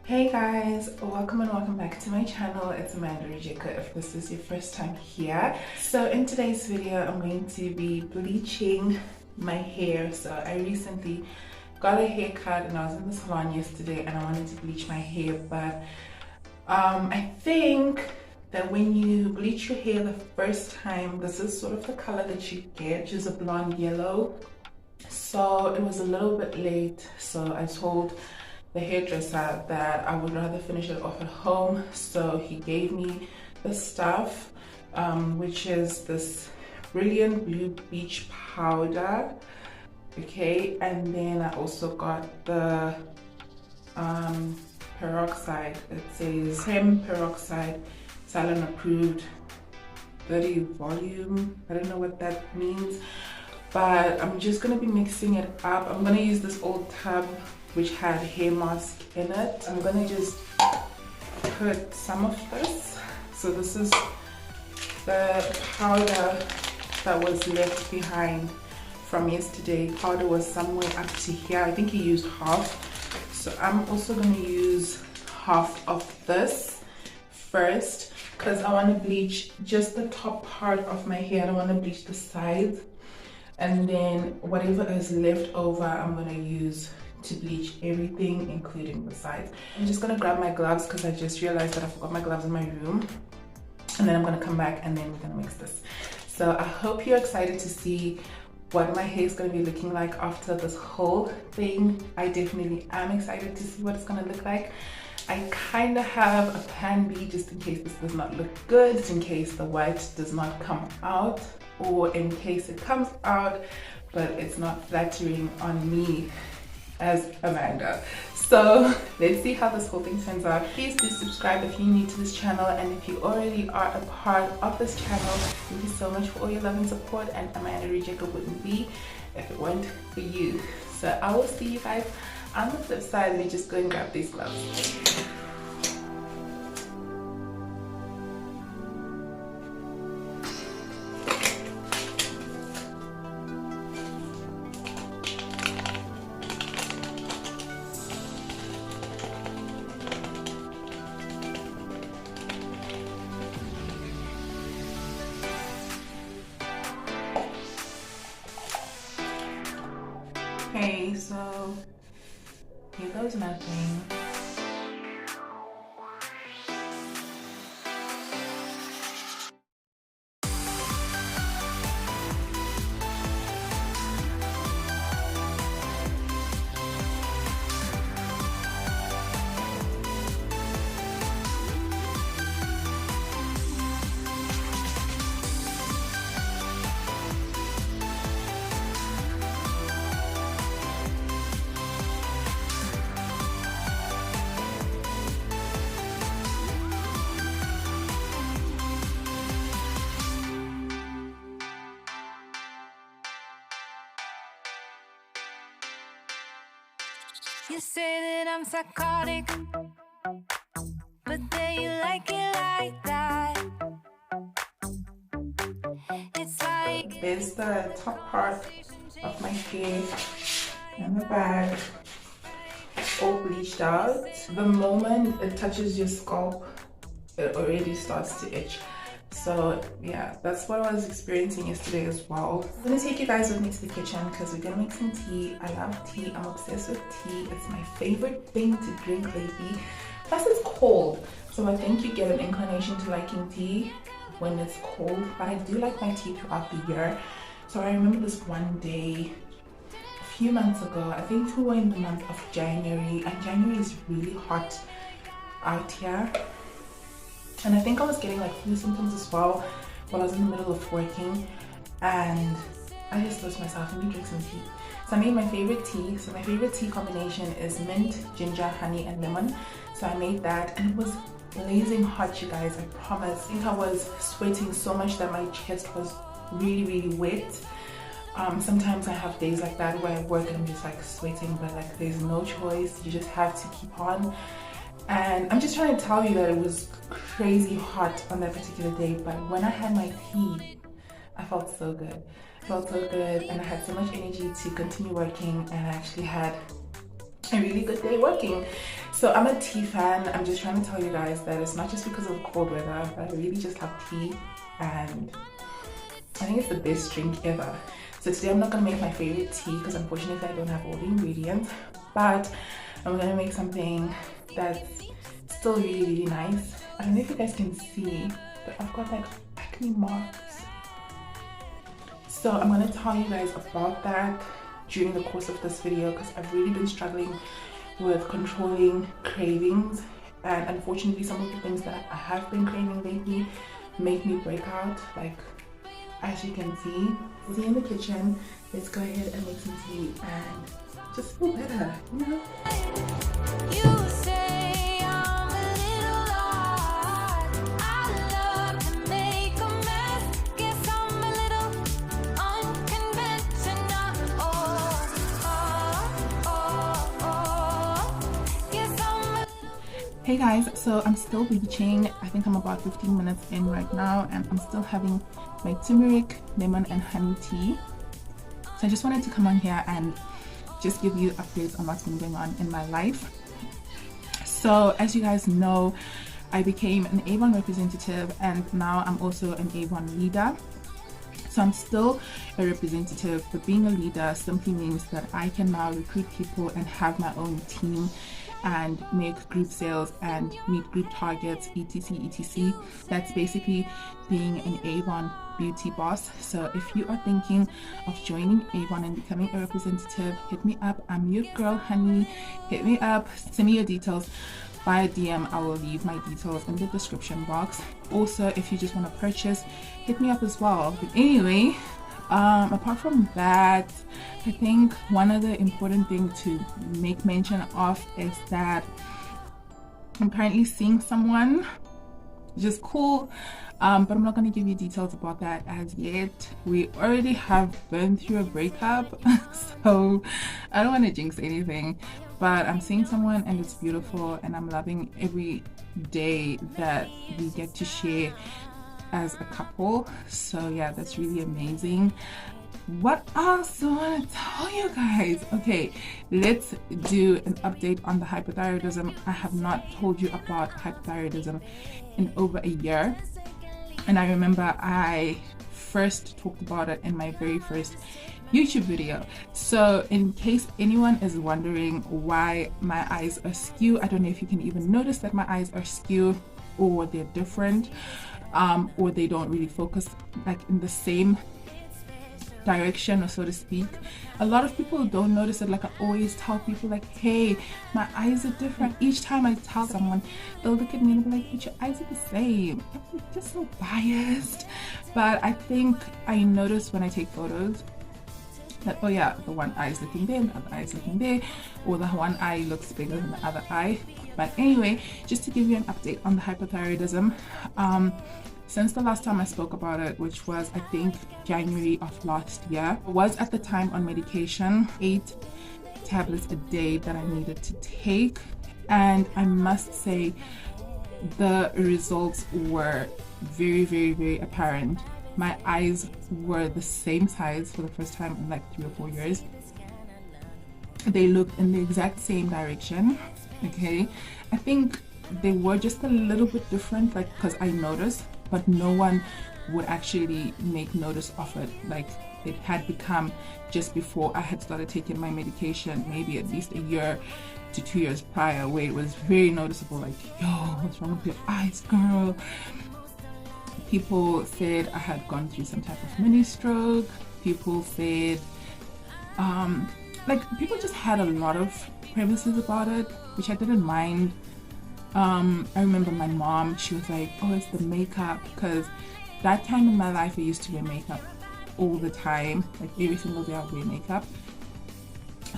Hey guys, welcome and welcome back to my channel. It's AmandaRujeko if this is your first time here. So in today's video I'm going to be bleaching my hair. So I recently got a haircut and I was in the salon yesterday and I wanted to bleach my hair, but I think that when you bleach your hair the first time, this is sort of the color that you get, which is a blonde yellow. So it was a little bit late, so I told the hairdresser that I would rather finish it off at home. So he gave me the stuff, which is this brilliant blue beach powder. Okay, and then I also got the peroxide. It says cream peroxide, salon approved, 30 volume. I don't know what that means, but I'm just gonna be mixing it up. I'm gonna use this old tub which had hair mask in it. I'm gonna just put some of this. So this is the powder that was left behind from yesterday. Powder was somewhere up to here. I think he used half. So I'm also gonna use half of this first because I want to bleach just the top part of my hair. I don't want to bleach the sides. And then whatever is left over, I'm gonna use to bleach everything, including the sides. I'm just gonna grab my gloves because I just realized that I forgot my gloves in my room. And then I'm gonna come back and then we're gonna mix this. So I hope you're excited to see what my hair is gonna be looking like after this whole thing. I definitely am excited to see what it's gonna look like. I kind of have a plan B just in case this does not look good, just in case the white does not come out, or in case it comes out but it's not flattering on me as Amanda. So let's see how this whole thing turns out. Please do subscribe if you're new to this channel, and if you already are a part of this channel, thank you so much for all your love and support, and AmandaRujeko wouldn't be if it weren't for you. So I will see you guys on the flip side. Let me just go and grab these gloves. Okay, so here goes nothing. You say that I'm psychotic, but then you like it like that. It's like There's the top part of my hair and the back, all bleached out. The moment it touches your scalp, it already starts to itch. So yeah, that's what I was experiencing yesterday as well. I'm gonna take you guys with me to the kitchen because we're gonna make some tea. I love tea. I'm obsessed with tea. It's my favorite thing to drink lately. Plus it's cold, so I think you get an inclination to liking tea when it's cold. But I do like my tea throughout the year. So I remember this one day a few months ago, I think we were in the month of January, and January is really hot out here. And I think I was getting like flu symptoms as well while I was in the middle of working, and I just thought to myself, let me drink some tea. So I made my favorite tea. So my favorite tea combination is mint, ginger, honey, and lemon. So I made that, and it was blazing hot, you guys, I promise. I think I was sweating so much that my chest was really wet. Sometimes I have days like that where I work and I'm just like sweating, but like there's no choice, you just have to keep on. And I'm just trying to tell you that it was crazy hot on that particular day, but when I had my tea, I felt so good. I felt so good, and I had so much energy to continue working, and I actually had a really good day working. So I'm a tea fan. I'm just trying to tell you guys that it's not just because of cold weather, but I really just love tea, and I think it's the best drink ever. So today I'm not gonna make my favorite tea because unfortunately I don't have all the ingredients, but I'm gonna make something that's still really, really nice. I don't know if you guys can see, but I've got like acne marks. So I'm gonna tell you guys about that during the course of this video because I've really been struggling with controlling cravings, and unfortunately some of the things that I have been craving lately make me break out, like as you can see. See in the kitchen, let's go ahead and make some tea and just feel better, you know? You say I'm a little odd. I love to make a mess. Guess I'm a little unconventional. Guess I'm a Hey guys, so I'm still bleaching. I think I'm about 15 minutes in right now, and I'm still having my turmeric, lemon and honey tea. So I just wanted to come on here and just give you updates on what's been going on in my life. So as you guys know, I became an Avon representative, and now I'm also an Avon leader. So I'm still a representative, but being a leader simply means that I can now recruit people and have my own team and make group sales and meet group targets, etc. That's basically being an Avon beauty boss. So if you are thinking of joining Avon and becoming a representative, hit me up. I'm your girl, honey. Hit me up, send me your details via DM. I will leave my details in the description box. Also, if you just want to purchase, hit me up as well. But anyway, apart from that, I think one other important thing to make mention of is that I'm currently seeing someone, which is cool, but I'm not going to give you details about that as yet. We already have been through a breakup, so I don't want to jinx anything, but I'm seeing someone and it's beautiful, and I'm loving every day that we get to share as a couple. So yeah, that's really amazing. What else do I want to tell you guys? Okay, let's do an update on the hypothyroidism. I have not told you about hypothyroidism in over a year, and I remember I first talked about it in my very first YouTube video. So in case anyone is wondering why my eyes are skew, I don't know if you can even notice that my eyes are skew, or they're different, or they don't really focus like in the same direction, or so to speak. A lot of people don't notice it. Like I always tell people, like, hey, my eyes are different. Each time I tell someone, they'll look at me and be like, but your eyes are the same. I'm just so biased. But I think I notice when I take photos that, oh yeah, the one eye is looking there, the other eye is looking there, or the one eye looks bigger than the other eye. But anyway, just to give you an update on the hypothyroidism, since the last time I spoke about it, which was I think January of last year, I was at the time on medication, 8 tablets a day that I needed to take, and I must say the results were very, very, very apparent. My eyes were the same size for the first time in like 3 or 4 years. They looked in the exact same direction. Okay, I think they were just a little bit different, like, because I noticed, but no one would actually make notice of it. Like it had become just before I had started taking my medication, maybe at least a year to 2 years prior, where it was very noticeable, like, yo, what's wrong with your eyes, girl? People said I had gone through some type of mini stroke. People said like people just had a lot of premises about it, which I didn't mind. I remember my mom, she was like, oh, it's the makeup, because that time in my life I used to wear makeup all the time, like every single day I would wear makeup.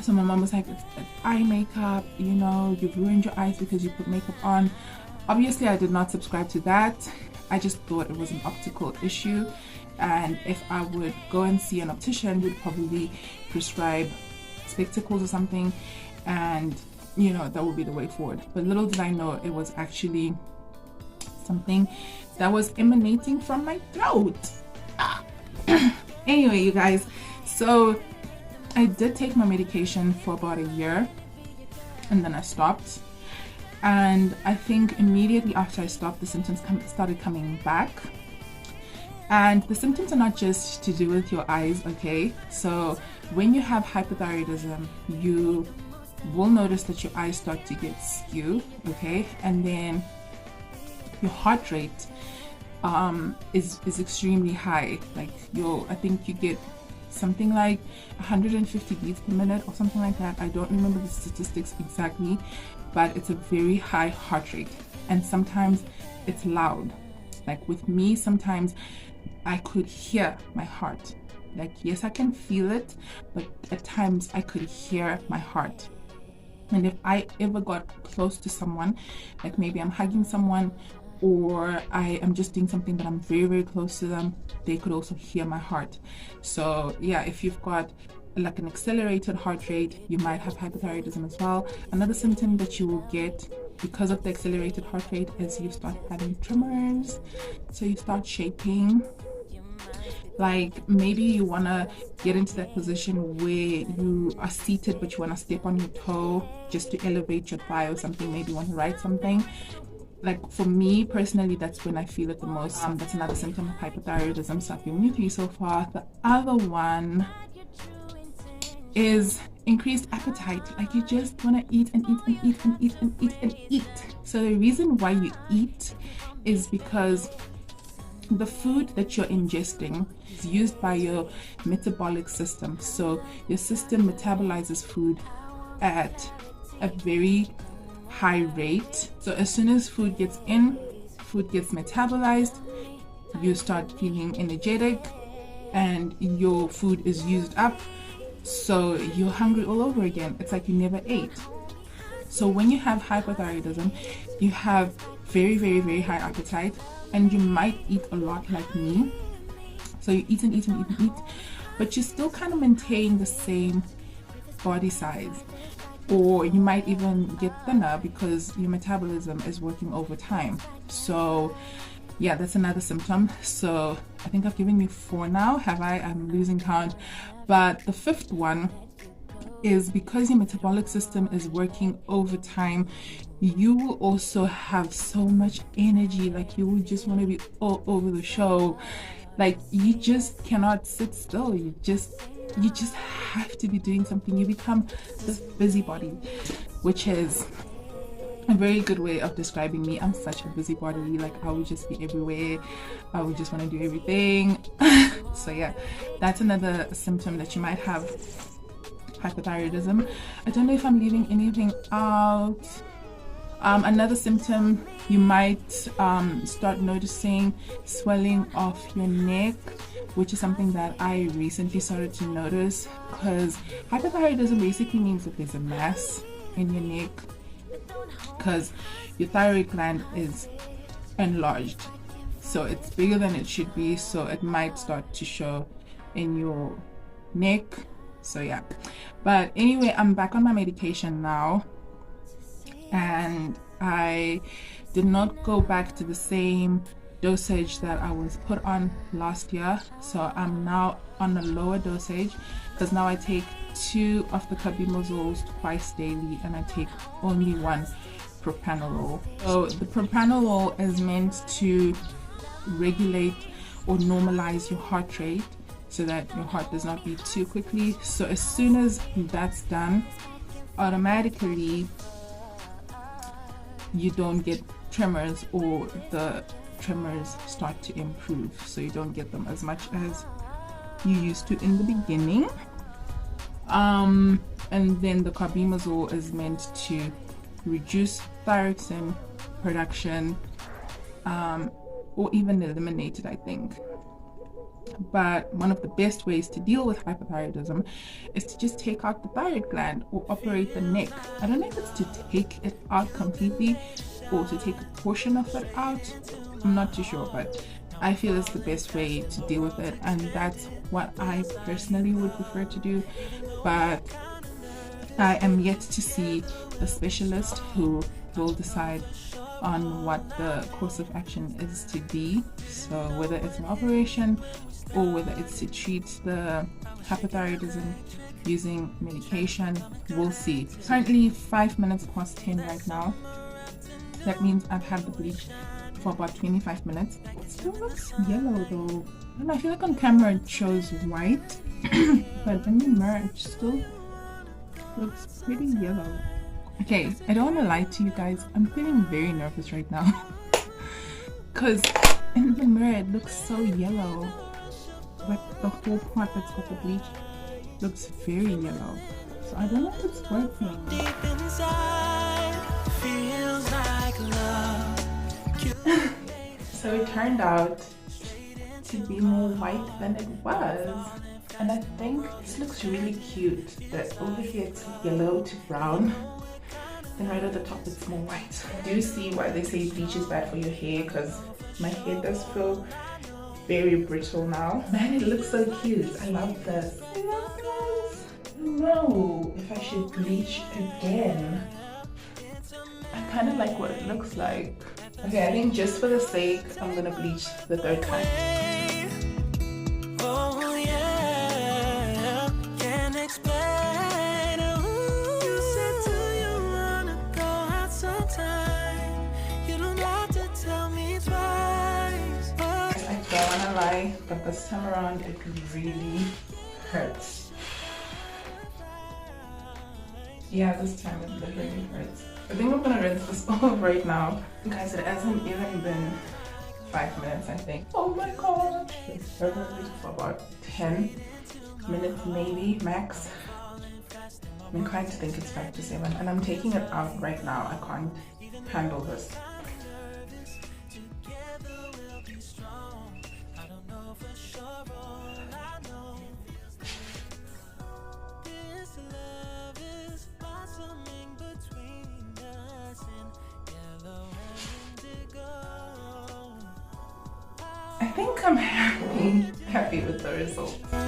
So my mom was like, it's eye makeup, you know, you've ruined your eyes because you put makeup on. Obviously I did not subscribe to that. I just thought it was an optical issue, and if I would go and see an optician, he'd probably prescribe spectacles or something, and you know, that would be the way forward. But little did I know it was actually something that was emanating from my throat. Anyway, you guys, so I did take my medication for about a year, and then I stopped. and I think immediately after I stopped, the symptoms started coming back. And the symptoms are not just to do with your eyes, okay? So when you have hypothyroidism, you will notice that your eyes start to get skewed, okay? And then your heart rate is extremely high. Like I think you get something like 150 beats per minute or something like that. I don't remember the statistics exactly, but it's a very high heart rate, and sometimes it's loud. Like with me, sometimes I could hear my heart. Like, yes, I can feel it, but at times I could hear my heart. And if I ever got close to someone, like maybe I'm hugging someone, or I am just doing something but I'm very, very close to them, they could also hear my heart. So yeah, if you've got like an accelerated heart rate, you might have hypothyroidism as well. Another symptom that you will get because of the accelerated heart rate is you start having tremors. So you start shaking. Like maybe you want to get into that position where you are seated but you want to step on your toe just to elevate your thigh or something. Maybe you want to write something. Like for me personally, that's when I feel it the most. That's another symptom of hypothyroidism. So I've given you 3 so far. The other one is increased appetite. Like you just want to eat and eat and eat and eat and eat and eat. So the reason why you eat is because the food that you're ingesting is used by your metabolic system. So your system metabolizes food at a very high rate. So as soon as food gets in, food gets metabolized, you start feeling energetic and your food is used up. So you're hungry all over again. It's like you never ate. So when you have hypothyroidism, you have very, very, very high appetite, and you might eat a lot like me. So you eat and eat and eat and eat, but you still kind of maintain the same body size. Or you might even get thinner because your metabolism is working overtime. So yeah, that's another symptom. So I think I've given you 4 now, have I? I'm losing count. But the 5th one is because your metabolic system is working overtime, you will also have so much energy. Like you will just want to be all over the show. Like you just cannot sit still. You just have to be doing something. You become this busybody, which is a very good way of describing me. I'm such a busybody. Like I would just be everywhere. I would just want to do everything. So yeah, that's another symptom that you might have hypothyroidism. I don't know if I'm leaving anything out. Another symptom, you might start noticing swelling of your neck, which is something that I recently started to notice, because hypothyroidism basically means that there's a mass in your neck because your thyroid gland is enlarged, so it's bigger than it should be, so it might start to show in your neck. So yeah, but anyway, I'm back on my medication now, and I did not go back to the same dosage that I was put on last year. So I'm now on a lower dosage because now I take 2 of the carbimazoles twice daily, and I take only 1 propranolol. So the propranolol is meant to regulate or normalize your heart rate so that your heart does not beat too quickly. So as soon as that's done, automatically you don't get tremors, or the tremors start to improve, so you don't get them as much as you used to in the beginning. And then the carbimazole is meant to reduce thyroxine production, or even eliminate it, I think. But one of the best ways to deal with hypothyroidism is to just take out the thyroid gland or operate the neck. I don't know if it's to take it out completely or to take a portion of it out. I'm not too sure, but I feel it's the best way to deal with it, and that's what I personally would prefer to do. But I am yet to see a specialist who will decide on what the course of action is to be. So whether it's an operation or whether it's to treat the hypothyroidism using medication, we'll see. Currently 5 minutes past 10 right now, That means I've had the bleach for about 25 minutes. It still looks yellow though. And I feel like on camera it shows white, but when you mirror it still looks pretty yellow. Okay, I don't want to lie to you guys. I'm feeling very nervous right now because in the mirror it looks so yellow. Like the whole part that's with the bleach looks very yellow. So I don't know if it's working. Deep inside, feels like love. So it turned out to be more white than it was. And I think this looks really cute. That over here it's yellow to brown. Then right at the top it's more white. I do see why they say bleach is bad for your hair, because my hair does feel very brittle now. Man, it looks so cute. I love this. I love this. I don't know if I should bleach again. I kind of like what it looks like. Okay, I think just for the sake, I'm gonna bleach the third time. Oh yeah, can't explain. You said, do you wanna go out sometime? You don't have to tell me twice. I don't wanna lie, but this time around it really hurts. Yeah, this time it literally hurts. I think I'm gonna rinse this off right now. Guys, it hasn't even been 5 minutes, I think. Oh my gosh! It's probably for about 10 minutes maybe, max. I'm inclined to think it's 5 to 7, and I'm taking it out right now. I can't handle this. I think I'm happy with the result. But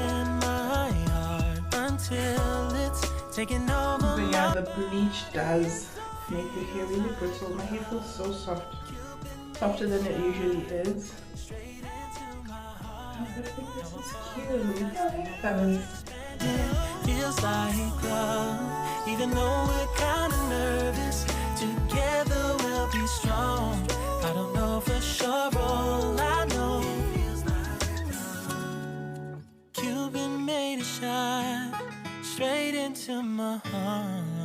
yeah, the bleach does make your hair really brittle. My hair feels so soft, softer than it usually is. Oh, but I think this is cute. I like those. Feels like love, even though we're kind of nervous. Together we'll be strong. I don't know for sure, all I know feels like love. Cupid made a shot straight into my heart.